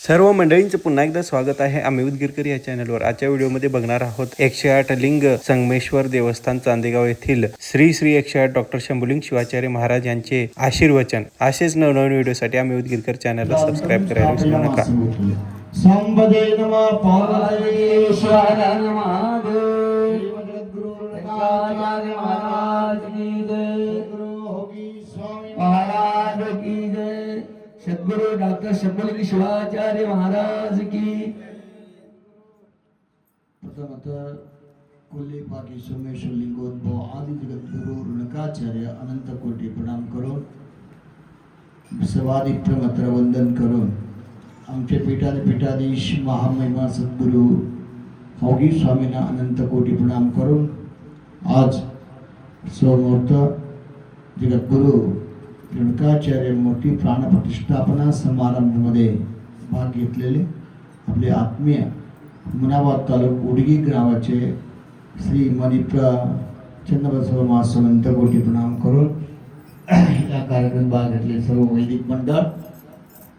सर्व मंडळींचं पुन्हा एकदा स्वागत आहे आम्ही उदगीरकर या चॅनलवर। आजच्या व्हिडिओमध्ये बघणार आहोत 108 लिंग संगमेश्वर देवस्थान चांदेगाव येथील श्री श्री 108 डॉक्टर शंभुलिंग शिवाचार्य महाराज यांचे आशीर्वचन। असेच नवनवीन व्हिडिओसाठी आम्ही उदगीरकर चॅनलला सबस्क्राइब करायला विसरू नका। संबदे नमः पार्वतीश्वर नमः महाराज की जय, महाराज की जय, सद्गुरु डॉक्टर शंभुलिंग शिवाचार्य महाराज की। प्रथमतः कुल्ली पाकी सोमेश्वर लिंगोद्भव आदि जगद्गुरु ऋणकाचार्य अनंत कोटी प्रणाम करून सर्वाधिक मात्र वंदन करून आमचे पीठाधीश महामहिमा सद्गुरु हौगी स्वामींना अनंत कोटी प्रणाम करून आज स्वमुहूर्त जगद्गुरु ऋणकाचार्य मूर्ती प्राणप्रतिष्ठापना समारंभामध्ये भाग घेतलेले आपले आत्मीय मुनाबाद तालुका उडगी गावाचे श्री मणिप्र चंद्रबसव महासंत कोटी प्रणाम करून या कार्यक्रमात भाग घेतले सर्व वैदिक मंडळ,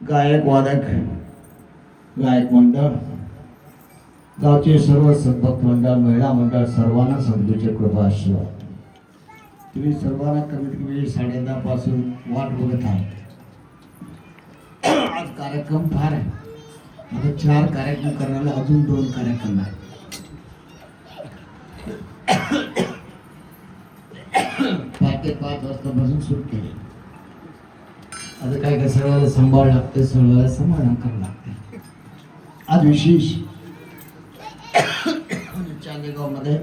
गायक वादक गायक मंडळ, गावचे सर्व सद्भक्त मंडळ, महिला मंडळ सर्वांना सद्गुरूचे कृपा आशीर्वाद। तुम्ही सर्वांना कमीत कमी 10:30 पासून वाट बघत आहे। आज कार्यक्रम फार आहे, आता 4 कार्यक्रम करण्याला अजून 2 कार्यक्रम आहेत। 5 ते 5 वाजतापासून सुरू केले। आता काय सर्वांना सांभाळ लागते, सर्वांना समाधान करावं लागते। आज विशेष चांदेगाव मध्ये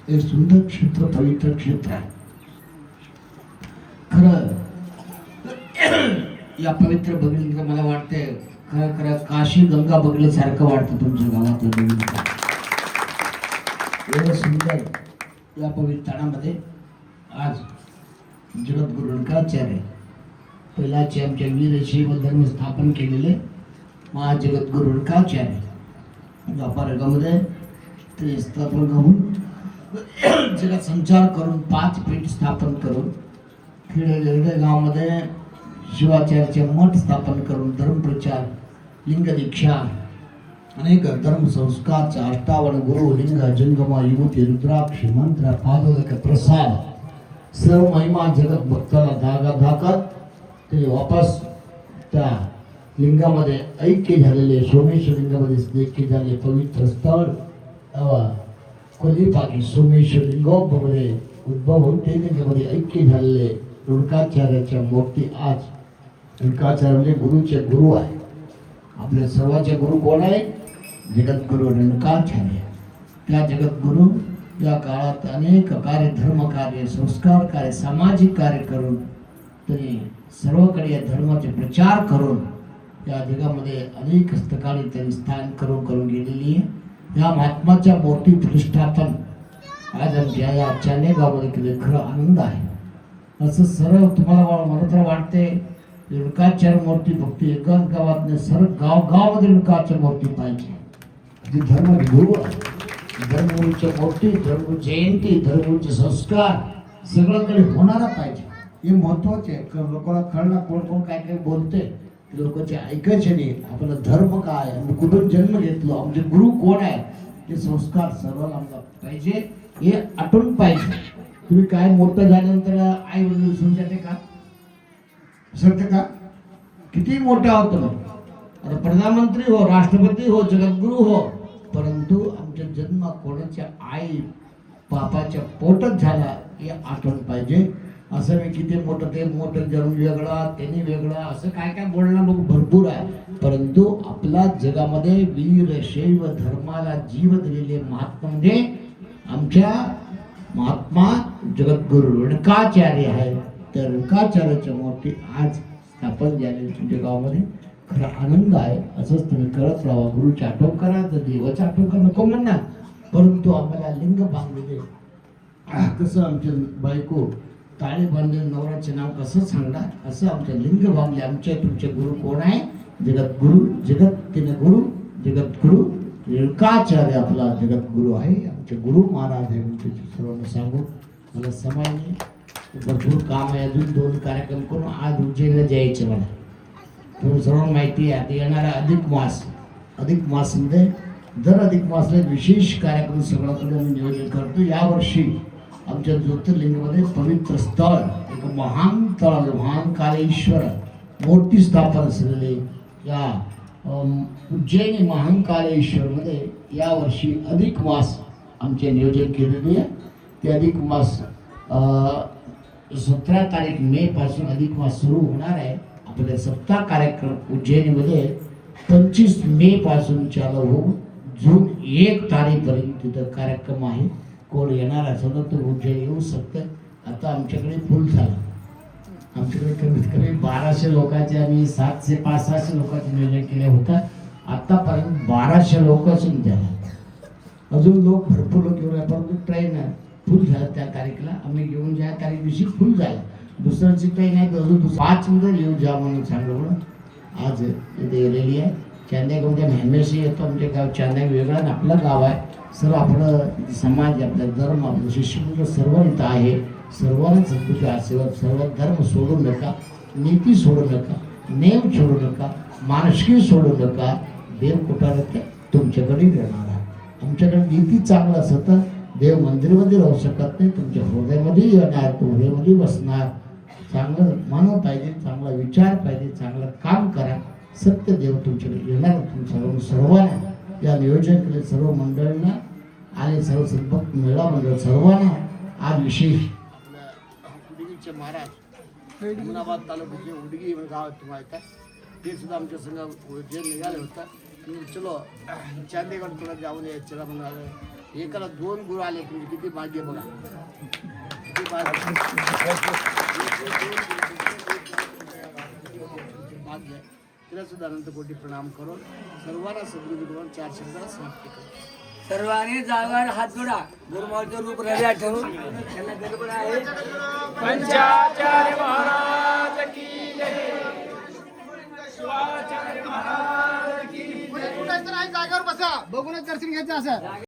एक सुंदर क्षेत्र, पवित्र क्षेत्र आहे। खरं या पवित्र बघितलं मला वाटते खरं काशी गंगा बघितल्यासारखं वाटतं तुमच्या गावात बघितलं। एवढं सुंदर या पवित्रामध्ये आज जगद्गुरु ऋणकाचार्य पहिलाचे आमच्या वीर शैव धर्म स्थापन केलेले महाजगद्गुरु ऋणकाचार्य व्यापारगामध्ये ते स्थापन करून जगात संचार करून 5 पीठ स्थापन करून खेडे गावामध्ये शिवाचार्याचे मठ स्थापन करून धर्मप्रचार, लिंग दीक्षा, अनेक धर्म संस्कार, 58 गुरु, लिंग जंगमा, युवती, रुद्राक्ष, मंत्र, पादोदक, प्रसाद सर्व महिमा जगत भक्ताला धाकत ते वापस त्या लिंगामध्ये ऐक्य झालेले सोमेश्वर लिंगामध्ये ऐक्य झालेले पवित्र स्थळ कोल्ही पाकी सोमेश्वर लिंगोद्भवमध्ये उद्भव होऊन ते लिंगामध्ये ऐक्य झालेले ऋणकाचार्याच्या मूर्ती आज ऋणकाचार्य म्हणजे गुरुचे गुरु आहे। आपल्या सर्वांचे गुरु कोण आहे? जगद्गुरु ऋणकाचार्य। त्या जगद्गुरु या काळात अनेक कार्य, धर्म कार्य, संस्कार कार्य, सामाजिक कार्य करून तरी सर्वकडे या धर्माचे प्रचार करून या जगामध्ये अनेक हस्तकाळी त्यांनी स्थान करून गेलेली आहे। या महात्माच्या मूर्ती प्रतिष्ठापन आज आमच्या या चांदेगावमध्ये केले, खरं आनंद आहे। असं सर्व तुम्हाला मला तर वाटते ऋणकाचार्य मूर्ती फक्त एकाच गावात नाही, सर्व गावामध्ये ऋणकाचार्य मूर्ती पाहिजे। जी धर्म गुरु आहे, धर्मगुरूच्या मूर्ती, धर्मगुरू जयंती, धर्मगुरूचे संस्कार सगळ्यांकडे होणारा पाहिजे, हे महत्वाचे आहे। लोकांना कळणार कोण काय काय बोलते, लोकांचे ऐकायचे नाही। आपला धर्म काय, आम्ही कुठून जन्म घेतलो, आमचे गुरु कोण आहे, हे संस्कार सर्वांना आम्हाला पाहिजे, हे आठवण पाहिजे। तुम्ही काय मोठं झाल्यानंतर आई वडील विसरून जाते का? विसरते का? किती मोठा होतो, आता प्रधानमंत्री हो, राष्ट्रपती हो, जगद्गुरु हो, परंतु आमचा जन्म कोणाच्या आई बापाच्या पोटात झाला हे आठवण पाहिजे। असं मी किती मोठं ते मोठं जन्म वेगळा, त्यांनी वेगळा, असं काय बोलणं लोक भरपूर आहे, परंतु आपला जगामध्ये वीर शैव धर्माला जीव दिलेले महात्मा म्हणजे आमच्या महात्मा जगद्गुरु ऋणकाचार्य आहे। तर ऋणकाचार्याच्या मूर्ती आज स्थापन झाली तुमच्या गावामध्ये, खरं आनंद आहे। असंच तुम्ही करत राहा, गुरुची आठवण करा, तर देवाची आठवण करा नको म्हणणार, परंतु आम्हाला लिंग बांधलेले कसं आमच्या बायको ताळे बांधले नवराचे नाव कसं सांगणार, असं आमच्या लिंग बांधले। आमच्या तुमचे गुरु कोण आहे? जगद्गुरु, जगद्गुरु जगद्गुरु ऋणकाचार्य आपला जगद्गुरु आहे, आमचे गुरु महाराज आहे। त्याची सर्वांना सांगू मला समय नाही, भरपूर काम आहे, अजून 2 कार्यक्रम करून आज उज्जैनला जायचे मला। तुम्ही सर्वांना माहिती आहे आता येणारा अधिक मासमध्ये दर अधिक मासला विशेष कार्यक्रम सगळ्याकडे आम्ही नियोजन करतो. यावर्षी आमच्या ज्योतिर्लिंगामध्ये पवित्र स्थळ एक महान तळ महाकालेश्वर मोठी स्थापना असलेले या उज्जैनी महाकालेश्वरमध्ये यावर्षी अधिक मास आमचे नियोजन केलेले आहे. ते अधिक मास 17 तारीख मे पासून अधिक मास सुरू होणार आहे. आपले सप्ताह कार्यक्रम उज्जैनीमध्ये 25 मे पासून चालू होऊन जून 1 तारीखपर्यंत तिथं कार्यक्रम आहे. कोण येणार असेल तर उज्जैन येऊ शकतं. आता आमच्याकडे फुल झाला. आमच्याकडे कमीत कमी 1200 लोकांचे आम्ही 700 500 लोकांचे नियोजन केले होतं. आतापर्यंत 1200 लोक असून त्याला अजून लोक भरपूर लोक येऊन आहे, परंतु ट्रेन फुल झालं. त्या तारीखला आम्ही घेऊन ज्या तारीख दिवशी फुल झालं. दुसऱ्याची ट्रेन आहे तर अजून 5 मिनिटं येऊ जा म्हणून सांगलं म्हणून आज इथे गेलेली आहे. चांदेगावमध्ये हमेशा येतो. आमचे गाव चांदेगाव वेगळं आणि आपलं गाव आहे. सर्व आपलं समाज आपला धर्म आपलं शिष्य सर्व इथं आहे. सर्वांना सद्गुरूचे आशीर्वाद. सर्व धर्म सोडू नका, नीती सोडू नका, नेम सोडू नका, मानसिकी सोडू नका. देव कुठं ते तुमच्याकडे येणार आहे. आमच्याकडे नीती चांगलं असतं तर देव मंदिरामध्ये राहू शकत नाही. तुमच्या हृदयामध्ये येणार, हृदयामध्ये बसणार. चांगलं मन पाहिजे, चांगला विचार पाहिजे, चांगलं काम करा. सत्य देव तुमच्याकडे येणार. तुमच्या सर्वांना या नियोजन केले सर्व मंडळींना आणि सर्व सद्भक्त मेळा मंडळ सर्वांना आज विशेष उडगीचे महाराज उमनाबाद तालुक्याचे उडगी गाव तुम्हाला ते सुद्धा आमच्या संघ जे निघाले होता. चलो चांदेगड थोडं जाऊन यायचं म्हणाले. एकाला 2 गुरु आले म्हणजे किती भाग्य बघा. किती भाग्य. तिला सुद्धा अनंत कोटी प्रणाम करून सर्वांना सद्गुरू 4 शब्दाला समाप्त करू. सर्वांनी जागावर हात जोडा. गुरुमाऊलीचं रूप हृदयात ठेवून त्यांना गडबड आहे. पंचाचार्य महाराज की जय. शिवाचार्य महाराज की जय. जागेवर बसा, बघूनच दर्शन घ्यायचं असं.